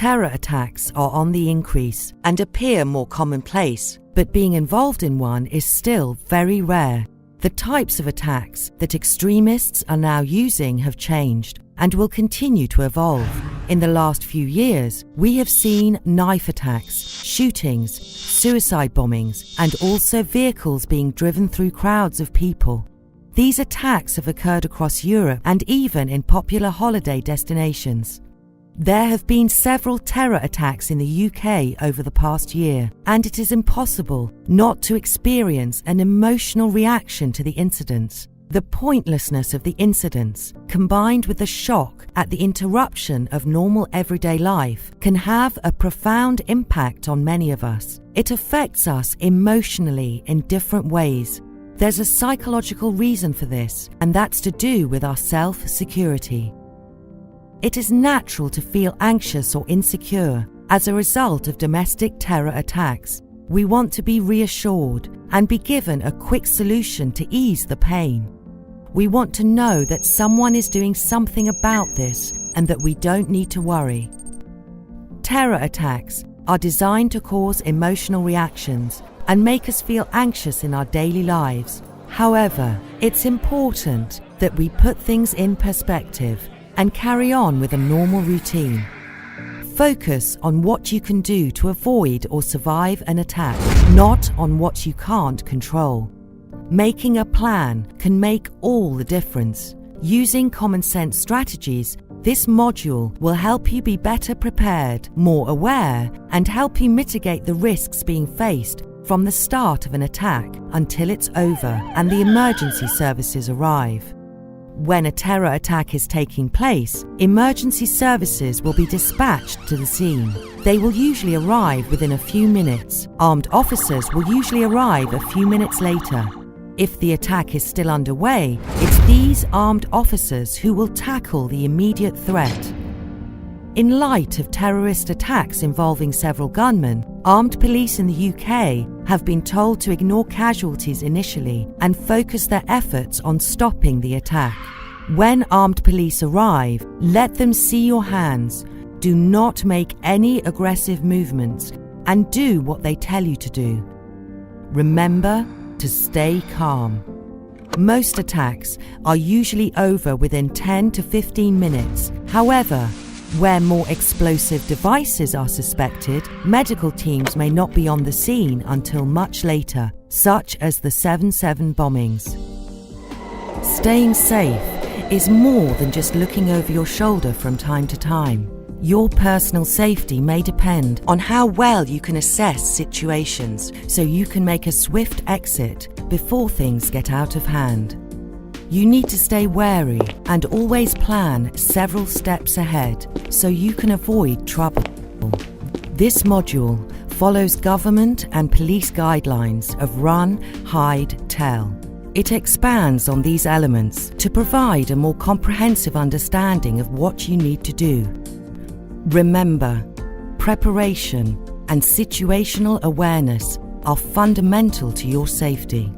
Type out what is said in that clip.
Terror attacks are on the increase and appear more commonplace, but being involved in one is still very rare. The types of attacks that extremists are now using have changed and will continue to evolve. In the last few years, we have seen knife attacks, shootings, suicide bombings, and also vehicles being driven through crowds of people. These attacks have occurred across Europe and even in popular holiday destinations. There have been several terror attacks in the UK over the past year, and it is impossible not to experience an emotional reaction to the incidents. The pointlessness of the incidents, combined with the shock at the interruption of normal everyday life, can have a profound impact on many of us. It affects us emotionally in different ways. There's a psychological reason for this, and that's to do with our self-security. It is natural to feel anxious or insecure as a result of domestic terror attacks. We want to be reassured and be given a quick solution to ease the pain. We want to know that someone is doing something about this and that we don't need to worry. Terror attacks are designed to cause emotional reactions and make us feel anxious in our daily lives. However, it's important that we put things in perspective and carry on with a normal routine. Focus on what you can do to avoid or survive an attack, not on what you can't control. Making a plan can make all the difference. Using common sense strategies, this module will help you be better prepared, more aware, and help you mitigate the risks being faced from the start of an attack until it's over and the emergency services arrive. When a terror attack is taking place, emergency services will be dispatched to the scene. They will usually arrive within a few minutes. Armed officers will usually arrive a few minutes later. If the attack is still underway, it's these armed officers who will tackle the immediate threat. In light of terrorist attacks involving several gunmen, armed police in the UK have been told to ignore casualties initially and focus their efforts on stopping the attack. When armed police arrive, let them see your hands. Do not make any aggressive movements and do what they tell you to do. Remember to stay calm. Most attacks are usually over within 10 to 15 minutes. However, where more explosive devices are suspected, medical teams may not be on the scene until much later, such as the 7/7 bombings. Staying safe is more than just looking over your shoulder from time to time. Your personal safety may depend on how well you can assess situations so you can make a swift exit before things get out of hand. You need to stay wary and always plan several steps ahead so you can avoid trouble. This module follows government and police guidelines of Run, Hide, Tell. It expands on these elements to provide a more comprehensive understanding of what you need to do. Remember, preparation and situational awareness are fundamental to your safety.